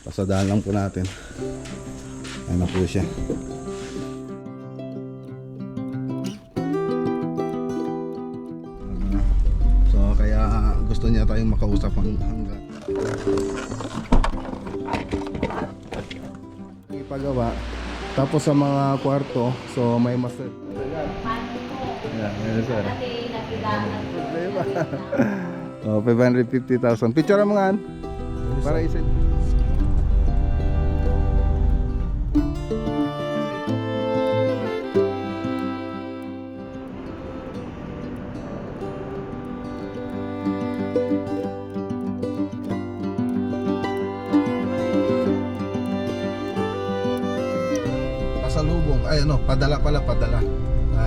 Pasadaan lang po natin. Ayan na po siya. So kaya gusto niya tayong makausap hanggang ipagawa. Tapos sa mga kwarto, so may master. Ayan, sir. Problema. Oh, 550,000. Picture mo nga. Para isin. Pasalubong. Ay ano, padala.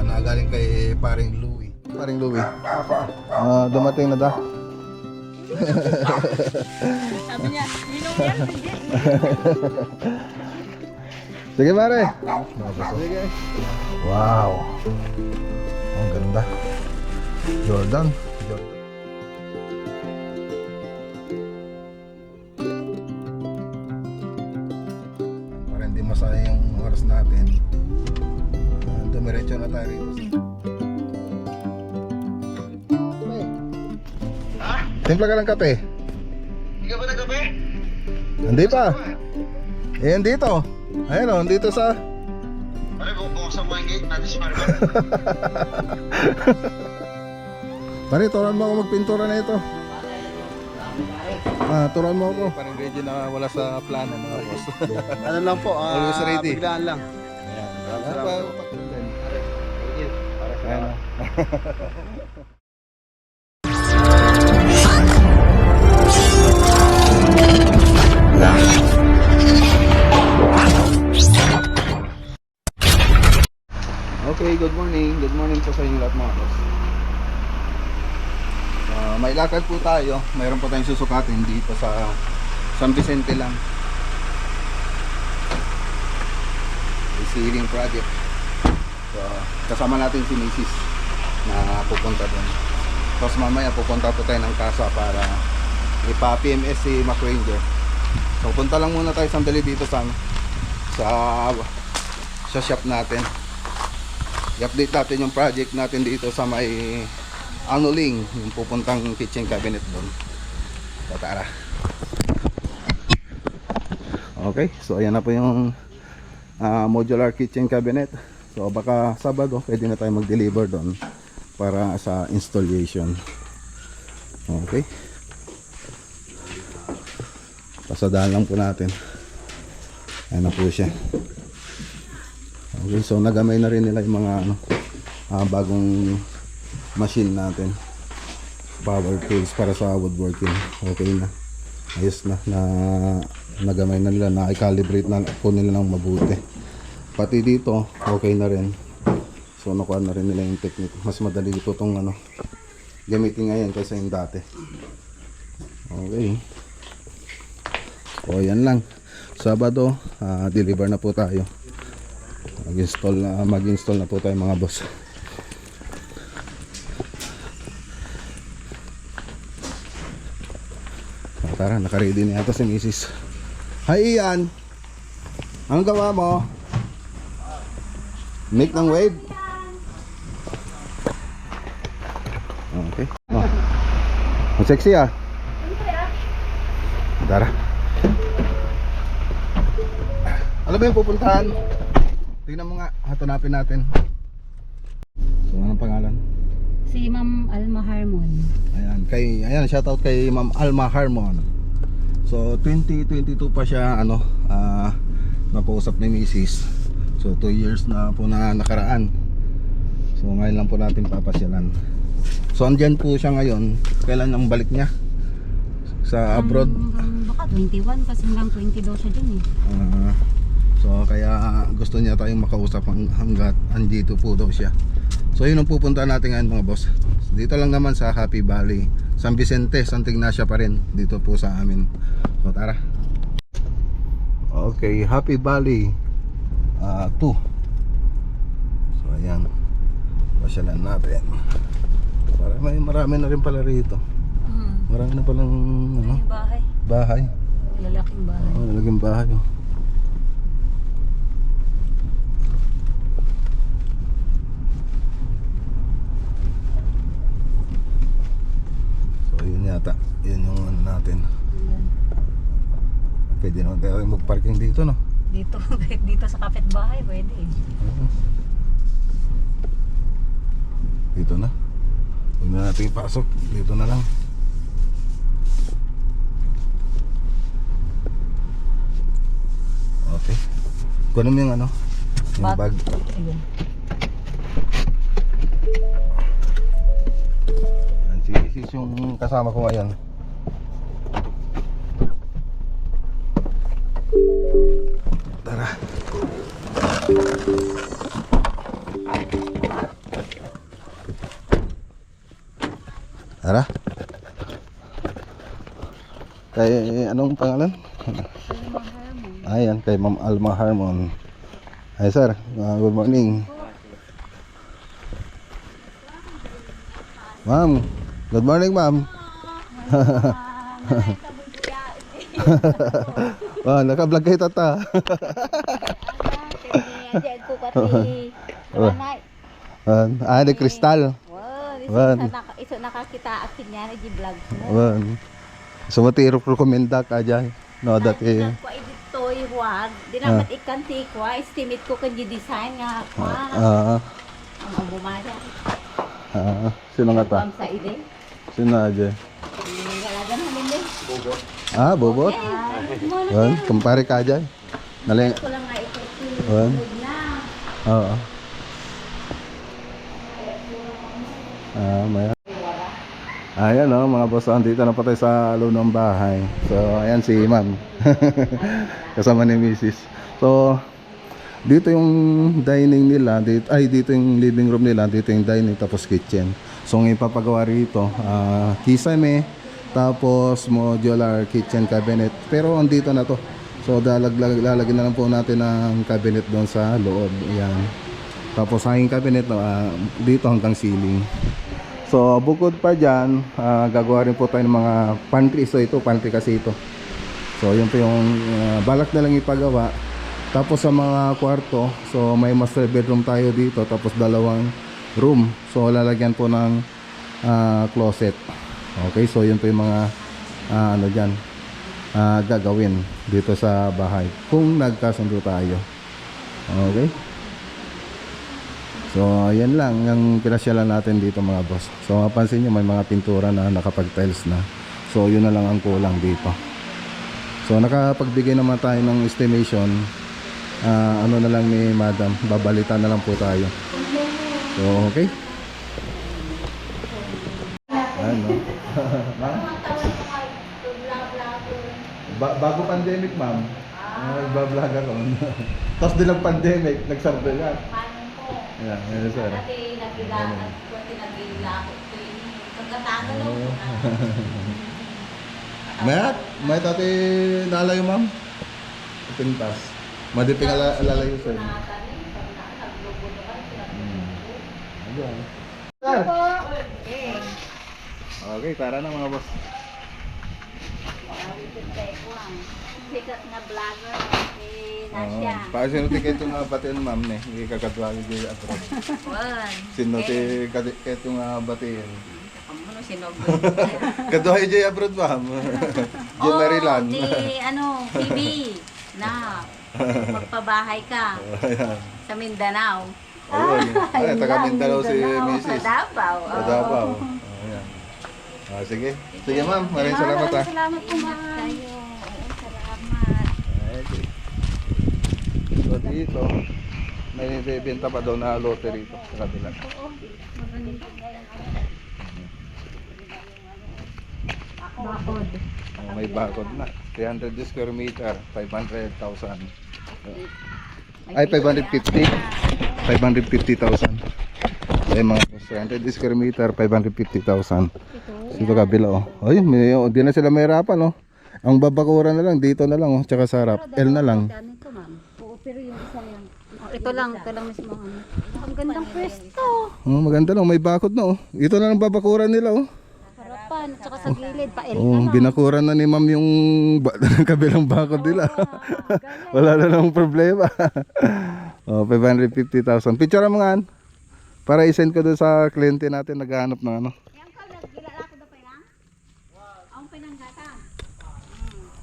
Nagaling kay paring Louie. Paring Louie. Dumating na daw. Sabi niya, ninong yan, hindi. Sige pare. Sige. Wow. Ang ganda. Jordan. Para hindi masayang yung oras natin. Dumiretso na tayo rito. Timpla ka ng kape. Hindi ka ba nagkape? Hindi pa. Eh, dito. Ayun o, dito sa... Pare, buksan mo yung gate natin si Marco. Pare, turuan mo ako magpintura na ito. Turuan mo ako. Parang ready na wala sa plano mga boss. Ano lang po, Always ready. biglaan lang. Ayan. Salamat. Ayan. Okay, good morning. Good morning po sa inyo lahat mga boss. May lakad po tayo. Mayroon po tayong susukatin dito sa San Vicente lang. Ceiling project. So, kasama natin si Mrs. na pupunta doon. Tapos mamaya pupunta po tayo ng casa para ipa-PMS si MacRanger. So punta lang muna tayo sandali dito sa shop natin. I-update natin yung project natin dito sa may Anuling, yung pupuntang kitchen cabinet doon. So tara. Okay, so ayan na po yung modular kitchen cabinet. So baka Sabado pwede na tayo mag-deliver doon para sa installation. Okay. Pasadaan lang po natin. Ayan na po siya. Okay, so nagamay na rin nila yung mga bagong machine natin. Power tools para sa woodworking. Okay na. Ayos na. Nagamay na nila. Na-calibrate na po nila ng mabuti. Pati dito, okay na rin. So nakuha na rin nila yung technique. Mas madali ito itong gamitin ngayon kaysa yung dati. Okay. O yan lang. Sabado, deliver na po tayo. Mag-install na po tayo mga boss. Tara, naka-ready na yata si Mrs. Hi Ian! Anong gawa mo? Make ng wave? Okay. Oh. Ang sexy ah. Tara. Ano ba yung pupuntahan? Tingnan mo nga, hatunapin natin. So anong pangalan? Si Ma'am Alma Harmon. Ayan, shoutout kay Ma'am Alma Harmon. So 2022 pa siya napausap ni Mrs. So 2 years na po na nakaraan. So ngayon lang po natin papasyalan. So andyan po siya ngayon. Kailan ang balik niya? Sa abroad? Baka 21 kasi hanggang 20 daw siya dun eh. So kaya gusto niya tayong makausap hanggat andito po daw siya. So yun ang pupunta natin ngayon mga boss. Dito lang naman sa Happy Valley, San Vicente, Santa Ignacia pa rin. Dito po sa amin. So tara. Okay, Happy Valley 2. So ayan, pasyalan natin. Marami na rin pala rito. Marami na palang Bahay. bahay. Lalaking bahay. Oh, lalaking bahay. Oh. So, yun yata. Yun yung ano natin. Ayan. Pwede naman tayo mag-parking dito, no? Dito, dito sa kapitbahay, pwede eh. Oo. Dito na. Huwag na natin ipasok. Dito na lang. Okay. Kunin mo yung ano? Yung bag. Ayan. Si Isis yung kasama ko ngayon. Tara. Tara. Kay anong pangalan? Ayan, kay Ma'am Alma Harmon. Hi sir, good morning. Ma'am, good morning ma'am. Wah, naka-vlog kayo tata. Ni Kristal. Wow, iso nakakita akin niya na vlog mo. Wan. Sumatiro rekomenda ka dyan. No, dati. Ko editoy huwag. Di naman ikanti ko. Estimate ko kanji design nga. Ang bumaya. Sino nga ta? Ang sa ide. Sino aja? Galagan namin din. Bobot. Wan, kumpare ka dyan. Naling. Ko lang nga ito. Wan. Na. Oo. Maya. Ayan o, mga boss, dito na po tayo sa loob ng bahay. So, ayan si ma'am. Kasama ni Mrs. So, dito yung dining nila, dito yung living room nila, dito yung dining, tapos kitchen. So, ang ipapagawa rito, kisame, tapos modular kitchen cabinet. Pero andito na to. So, lalagyan na lang po natin ng cabinet doon sa loob. Ayan. Tapos hanging cabinet dito hanggang ceiling. So bukod pa dyan, gagawa rin po tayo ng mga pantry. So ito, pantry kasi ito. So yun po yung balak na lang ipagawa. Tapos sa mga kwarto, so may master bedroom tayo dito. Tapos dalawang room. So lalagyan po ng closet. Okay, so yun po yung mga ano dyan, gagawin dito sa bahay kung nagkasundo tayo. Okay. So ayan lang yung pinasyalan natin dito mga boss. So mapansin nyo may mga pintura na nakapag-tiles na. So yun na lang ang kulang dito. So nakapagbigay naman tayo ng estimation. Ano na lang ni madam, babalita na lang po tayo. So okay. Ano? Ma'am? Bago pandemic ma'am. Nagbablog ako. Tapos din ang pandemic, nagsardo yan. Yeah, yes, sir. Dati nagilakad ko, tinagilakad ko yun. Pagkatagal mo. May tati nalayo ma'am. Pintas. Madiping alalayo sir. Sir. Okay, tara na mga boss. Sikat na vlogger. Nasya. Paano sino tiket yung batiin ma'am ne? Hindi kakadwagi di abroad. Wan. Sino tiket yung batiin? Ano sinog? Kadwagi di abroad ma'am. Di Maryland. Di PB. Na. Magpabahay ka. Sa Mindanao. Ayun. Ay, taga Mindanao si Mrs. Sa Davao. Sa Davao. Ayan. Sige. Sige ma'am, maraming salamat ha. Salamat po ma'am. Tayo. Salamat. Okay. So dito, may bebenta pa daw na lote rito sa kabila. Bakod. May bakod na. 300 square meter, 500,000. Ay, 550. 550,000. Ay, mga 300 square meter, 550,000. Dito kabila, oh. Ay, di na sila mahirapan, oh. Ang babakuran na lang, dito na lang, oh. Tsaka sa harap, L na lang. Ito ma'am. Oo, pero yung isa lang. Ito lang mismo. Ang gandang pwesto. Oh, maganda lang, may bakod na, oh. Ito na lang babakuran nila, oh. Harapan. dyan, at saka sa gilid, pael Oh, na lang. binakuran na ni ma'am yung kabilang bakod nila. Wala na lang problema. Oh, 550,000. Picture mo nga. Para i-send ko doon sa kliyente natin naghahanap ng ano. Yang kau nagilala ko daw pa yan? Ang pinanggatang.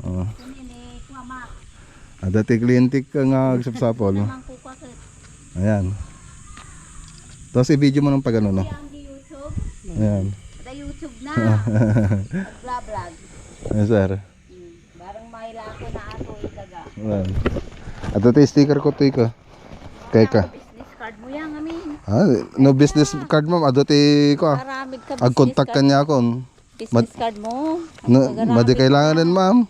Oh. Ini kuamak. Dati kliyente ka nga agsapsapol. Namang kukakit. Ayan. Tapos i-video mo ng pag ano, no? Yang di YouTube. Ayan. Ada YouTube na. Vlog. Ayan, sir. Barang may lako na ato ikaga. Ayan. At ito yung sticker ko, ito kay ka. Business card mo yan amin. No business card ma'am. Adoti ko. Maramig ka Ag-contact ka niya ako. Business card mo. No, madi kailangan rin ma'am.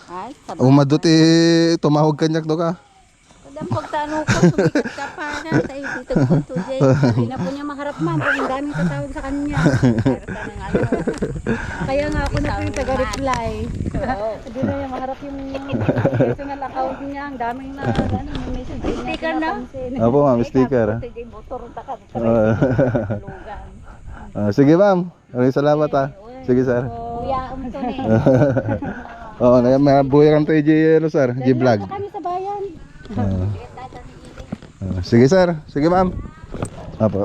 Ay, O maduti tumawag ka niya do ka. Kadang pagtano ko, sumikat ka pa na sa dito ko to Jay. Hindi na po niya maharap ma'am, ang daming tatawag sa kanya. Kaya nga ako na po yung taga-reply. Hindi na niya maharap yung personal account niya, ang daming na may message niya. Sticker na? Opo ma'am, sticker. Sige, motor ta ka. Sige ma'am. Maraming salamat ha. Sige sir. Kuya, umto ni. Oo, may buhay kang tayo ano sir, G-vlog. Kami sa bayan. Sige sir, sige ma'am. Apo.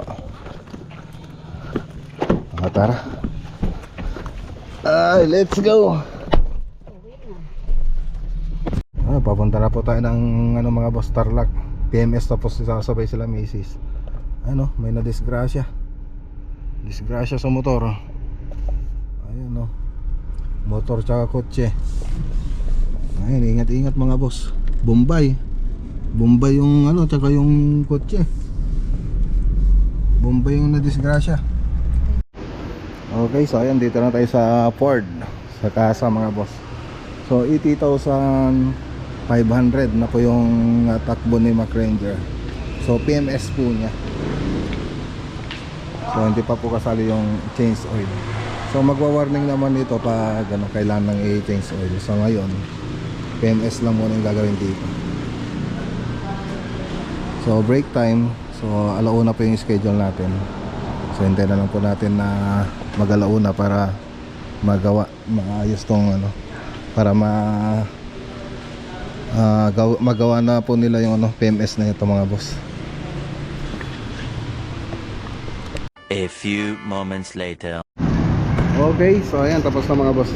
Tara. Ay, let's go. Papunta na po tayo ng ano mga boss, Tarlac PMS, tapos sasabay sila Macy's. Ano, may na disgrasya sa motor. Ayun, no, motor tsaka kotse. Ayun, ingat mga boss. Bombay yung ano, tsaka yung kotse. Bombay yung na disgrasya. Okay, so ayan, dito na tayo sa Ford, sa casa mga boss. So 80,500 na po yung takbo ni Mac Ranger. So PMS po niya. So hindi pa po kasali yung change oil. So magwa-warning naman dito pag ano, kailangan ng i-change oil. So ngayon PMS lang muna yung gagawin dito. So break time. So alauna po yung schedule natin. So hintayin na lang po natin na mag-alauna para maayos tong ano, para magawa na po nila yung ano, PMS na ito mga boss. A few moments later. Okay, so ayan, tapos na mga boss.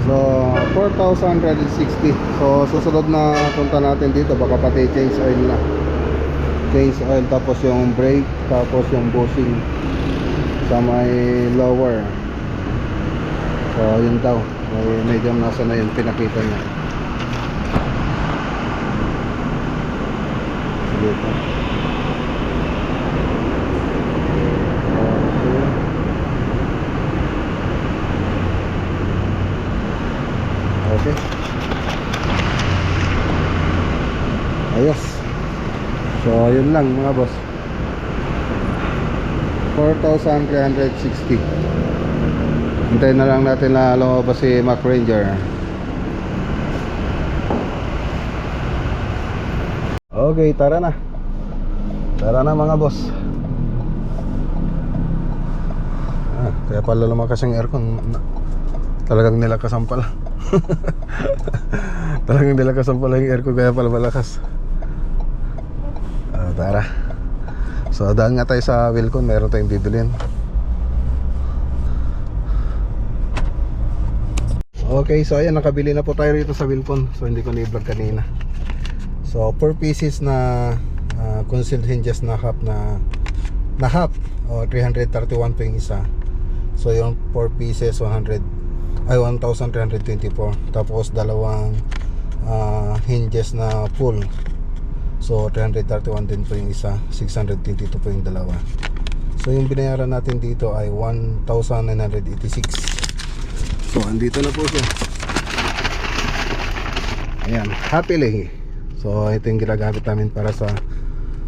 So 4,160. So susunod na punta natin dito, baka pati change oil na. Change oil, tapos yung brake, tapos yung bushing sa may lower. So yun daw, medyo nasa na yun, pinakita niya. Sige po. Okay. Ayos. So yun lang mga boss, 4,360. Hintayin na lang natin na lumabas si Mac Ranger. Okay, tara na mga boss. Kaya pala lumakas yung aircon. Talagang nilakasan pala. Talagang nilakasan pala yung aircon, kaya pala malakas. Tara. So daan nga tayo sa Wilcon, meron tayong bibilin. Okay, so ayan, nakabili na po tayo rito sa Wilcon. So hindi ko na-vlog kanina. So 4 pieces na concealed hinges na half o 331 po yung isa. So yung 4 pieces 1,324. Tapos dalawang hinges na full. So 331 din po yung isa, 622 po yung dalawa. So yung binayaran natin dito ay 1,986. So andito na po siya. Ayan, happily. So ito yung ginagamit namin para sa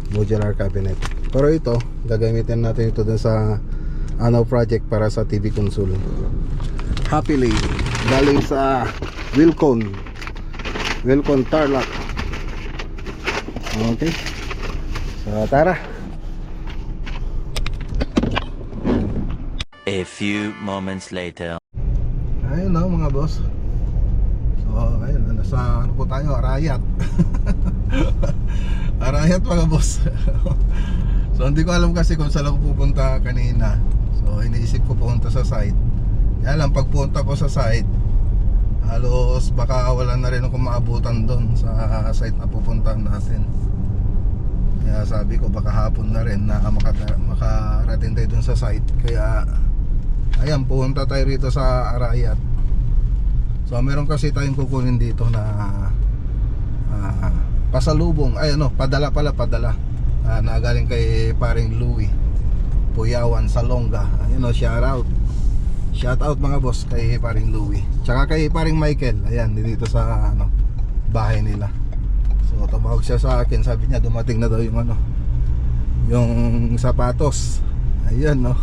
modular cabinet. Pero ito, gagamitin natin ito dun sa ano project para sa TV console. Happily, galing sa Wilcon Tarlac. Okay, so tara. A few moments later. Ayun na mga boss. So ayun, nasa ano po tayo, Arayat. Arayat mga boss. So hindi ko alam kasi kung saan ako pupunta kanina. So iniisip ko pupunta sa site. Kaya lang pagpunta ko sa site, halos baka wala na rin akong maabutan doon sa site na pupuntahan natin. Kaya sabi ko baka hapon na rin na makarating tayo doon sa site. Kaya ayan, pupunta tayo rito sa Arayat. So meron kasi tayong kukunin dito na pasalubong, ay ano, padala na galing kay paring Louie Puyawan Salonga. Ayun o, shout out mga boss kay paring Louie, tsaka kay paring Michael. Ayan, dito sa ano, bahay nila. So tumawag siya sa akin, sabi niya dumating na daw yung ano, yung sapatos. Ayan no.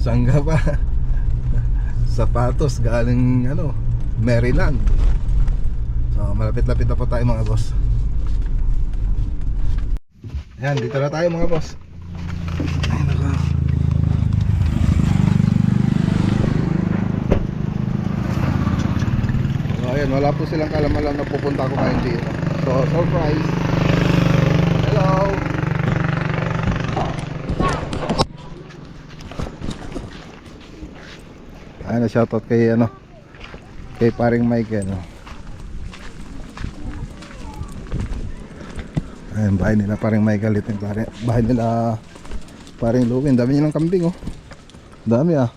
Sangga pa. Sapatos galing ano, Maryland. So malapit-lapit na po tayo mga boss. Ayan, dito na tayo mga boss. Ayun ako. So ayan, wala po silang kalam-alam na pupunta ako ngayon dito. So surprise. Hello. Ayun, shoutout kay ano, kay paring Michael. Ayun, bahay nila paring Michael. Ito yung bahay nila paring Louie. Dami nilang kambing oh. Dami ah.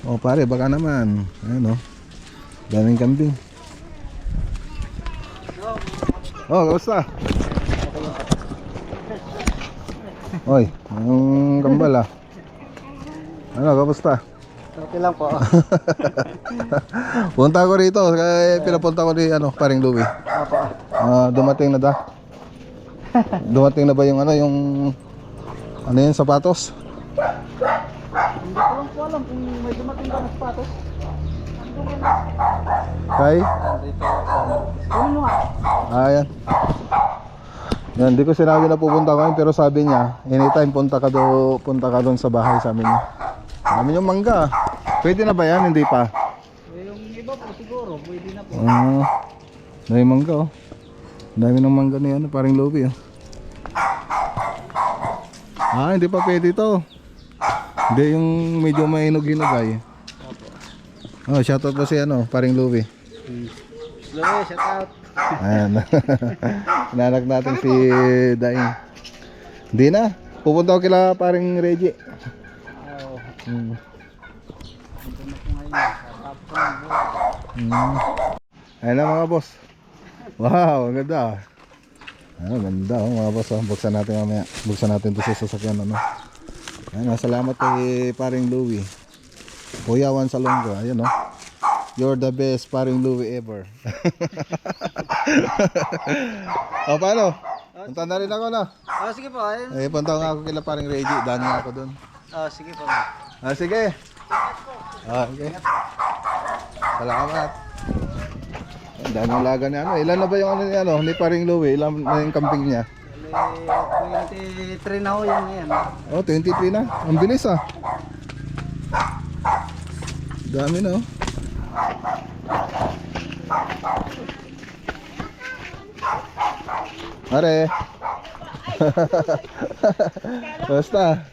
Oh pare, baka naman. Ayun oh, daming kambing. Oh, kamusta? Oy, yung kambal ah. Ano, kamusta? Okay lang po. Punta ko rito, kaya pinapunta ko ni ano, paring Louie. Dumating na da. Dumating na ba yung ano, yung ano yung sapatos? Hindi ko lang po alam kung may dumating ba ng sapatos. Kay? Ano nga? Ayan. Yan, hindi ko sinabi na pupunta ko, pero sabi niya, anytime punta ka doon sa bahay, sabi niya. Sabi niyo mangga. Pwede na ba yan? Hindi pa. Yung iba po siguro, pwede na po. Dami mangga oh. Dami ng mangga na yan, paring Louie oh. Hindi pa pwede ito. Hindi yung medyo mainog-hinog ay. Oh, shoutout po si ano, paring Louie. Louie, shout out. Ayan. Inanak natin si Daing. Hindi na. Pupunta ko kila paring Reggie. Ayan na mga boss. Wow, ang ganda. Ang ganda oh, mga boss oh. Buksan natin mamaya. Buksan natin ito sa sasakyan ano. Ayan, salamat kay paring Louie Puyawan Salonga. Ayan oh. You're the best paring Louie ever. O paano? Punta na rin ako na. Sige po. Ayun. Punta nga ako kila paring Reggie. Daan nga ako dun. Sige po. Sige. Okay. Salamat. Ang daming laga niya ano. Ilan na ba yung ano ni ano ni paring Louie? Ilan na yung camping niya? 23 na ho yan ngayon. Oh, 23 na. Ang bilis ah. Dami na oh. Are. Basta.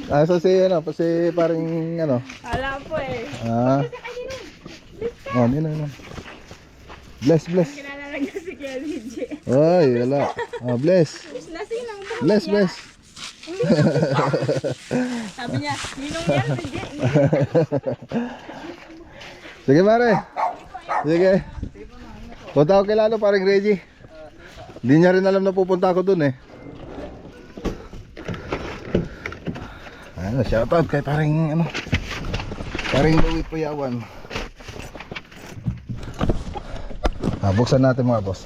Asa si ano, si paring ano? Wala po eh. Oh, nino. Bless. Kinala lang si Kuya DJ. Oy, wala. Bless. Lasinang po. Bless. Sabi niya, ninong yan, DJ. Sige mare. Sige. Punta ako kay Lalo paring Reggie. Hindi niya rin alam na pupunta ako dun eh. Ayun, shoutout kay paring ano, paring Louie Puyawan. Buksan natin mga boss.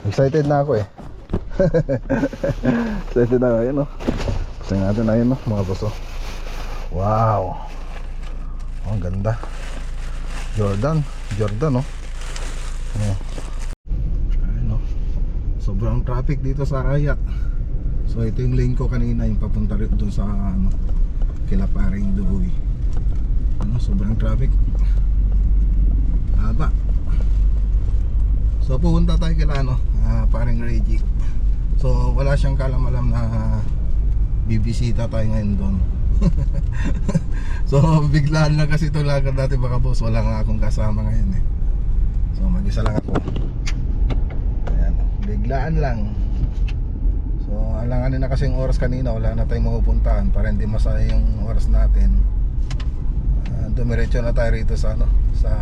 Excited na ako eh. Excited na ako. Ayun oh. Buksan natin, ayun oh, mga boss oh. Wow. Oh, ang ganda. Jordan oh. Ayun oh. Sobrang traffic dito sa Arayat. So So ito yung lane ko kanina, yung papunta rin doon sa ano, kila paring Duhoy. Ano, sobrang traffic. Haba. So pupunta tayo kila ano, paring Reggie. So wala siyang kalam-alam na bibisita tayo ngayon doon. So biglaan lang kasi ito lakad natin baka boss, wala nga akong kasama ngayon eh. So mag-isa lang ako. Ayan, biglaan lang. So alanganin na kasi yung oras kanina, wala na tayong mapupuntahan para hindi masayang yung oras natin. Dumiretso na tayo rito sa ano, sa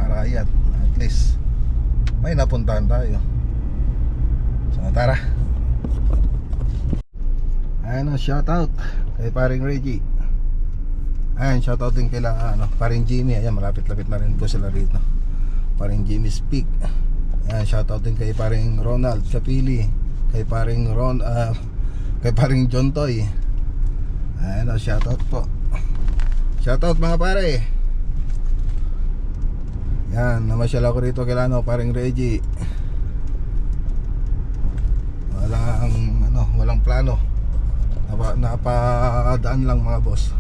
Arayat. At least may napuntahan tayo. So tara. Ayan, shout out kay paring Reggie. Ayan, shout out din kila ano, paring Jimmy. Ayan, malapit-lapit na rin po sila rito. Paring Jimmy Speak. Ayan, shout out din kay paring Ronald Sapili, kay paring kay paring John Toy. Ayan, shout out po. Shout out mga pare. Yan, namasyal ako rito kila ano, paring Reggie. Walang plano. Napadaan lang mga boss.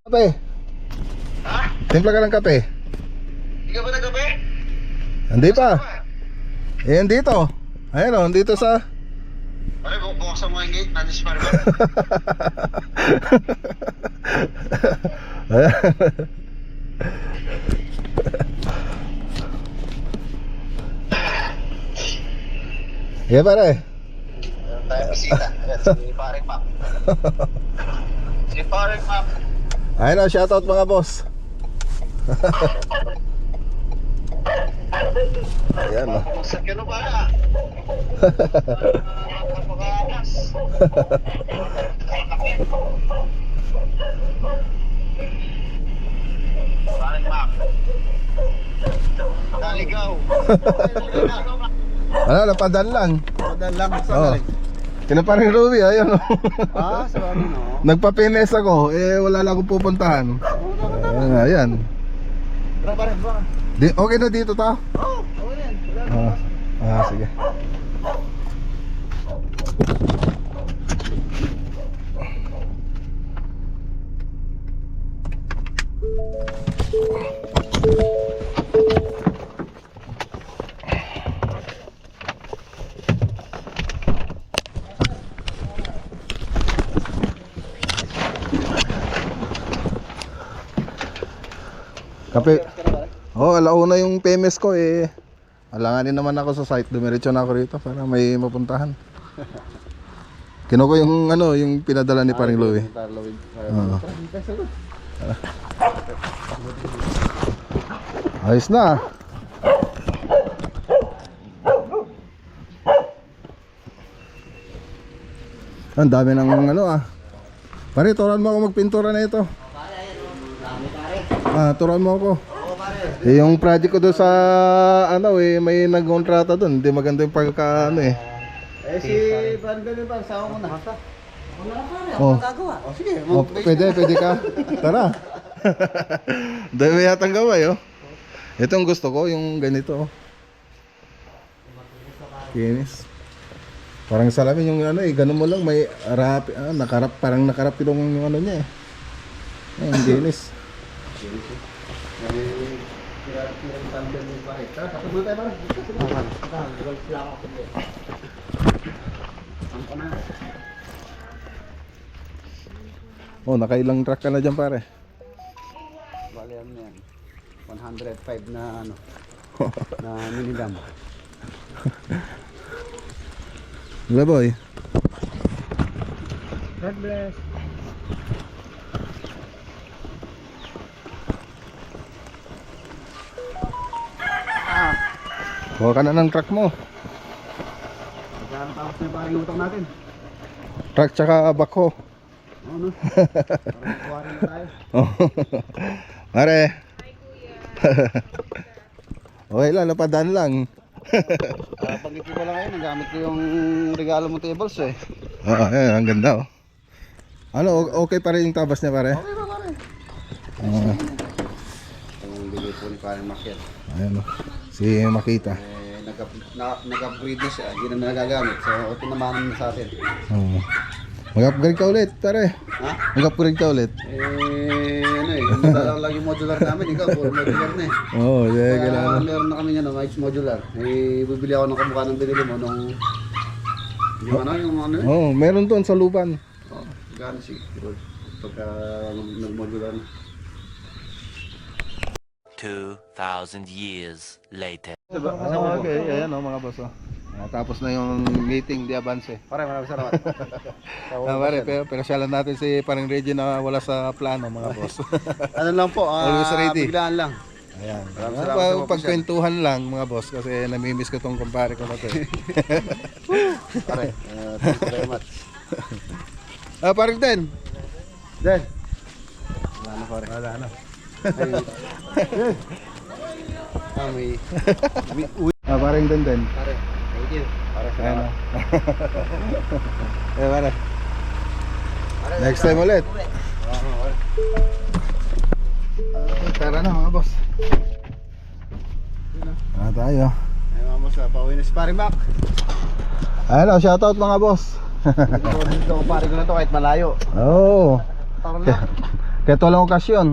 Kape. Ha? Timpla ka ng kape. Hindi ka ba nagkape? Hindi pa. Eh, andito. Ayan o, andito sa... Pare, buksan mo yung gate, nandiyan si Maribel. Ayan. Yeah, pare. Tayo bisita. Ayan, si paring Mac. Si paring Mac. Ayan o, shoutout mga boss. Ayan o. Sa kilo ba na? Napakakas. Paring Mac. Naligaw. Ano, napadaan lang. Padaan lang sa Oh. galing. Kina paring Ruby, ayan o. Sa ano no? Nagpapines ako, eh wala lang akong pupuntahan. Ayan. Tara pare, baka. Okay na dito ta? Oh, okay yan. Sige. Kape. Oh, alauna yung PMS ko eh. Alanganin naman ako sa site, dumiretso na ako rito para may mapuntahan. Kinuha yung ano, yung pinadala ni paring Louie. Oo. Ayos na. Ang dami ng ano ah. Pare, turuan mo ako magpintura na ito. Turuan mo ako. Eh, yung project ko doon sa ano eh, may nagkontrata doon. Hindi maganda yung pagka ano eh. Eh si Brandon yung sawa mo na. Oh. Gagawa. Oh sige. Oh, pwede ka. Tara. Dami yatang gaway oh. Ito ang gusto ko, yung ganito oh. Kinis. Parang salamin yung ano eh, ganun mo lang may harap, nakarap, parang nakarap yung ano niya eh. Ang kinis. Oh, nakailang truck ka na dyan pare? Bali ano yan. 105 na ano. Na minidam. Diba boy? God bless. Kuha ka na ng truck mo. Magkano tapos na yung parang utang natin. Truck tsaka backhoe. Ano? Parang kuwarin na tayo. Pare. Okay lang, napadaan lang. Pag-ipin ko lang ngayon, nagamit ko yung regalo mo tables eh. Oo, ayan, ang ganda oh. Ano, okay pa rin yung tabas niya pare? Okay ba pare? Yung bigay po ni parang Makiel. Ayan oh. Si Makita. Eh, nag-upgrade na siya, hindi na nagagamit. So, tinamanan na sa atin. Oo. Mag-upgrade ka ulit, pare. Ha? Mag-upgrade ka ulit. Ano eh, hindi na lang yung modular namin, ikaw, full modular na eh. Oo, Kaya kailangan. meron na kami yan, Mites modular. Eh, bibili ako ng kamukha ng binili mo nung... Yung ano eh. Oo, meron doon sa lupan. Oh, gano'n si pagka nag-modular na. 2,000 years later. Okay, ayan o mga boss. Tapos na yung meeting di Avance. Pare, maraming salamat. Pare, pero syalan natin si parang Reggie na wala sa plano mga boss. Ano lang po, Always ready. biglaan lang. Ayan. Maraming salamat sa mga Pagkwentuhan lang mga boss kasi namimiss ko tong kumpare ko na to. Pare, thank you very much. Parang Den. Den. Wala na pare. Wala na. May Parang Den. pare, thank you. Pare, Ayan salamat. Pare. Next time ulit. Tara na mga boss. Tayo. Ay, mamos na, pauwi na si pare Mac. Ayan o, shoutout mga boss. Dito ko pare ko na to kahit malayo. Oo. Tara na. Kahit walang okasyon.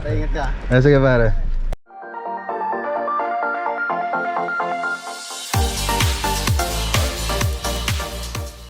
Ingat ka. Sige pare.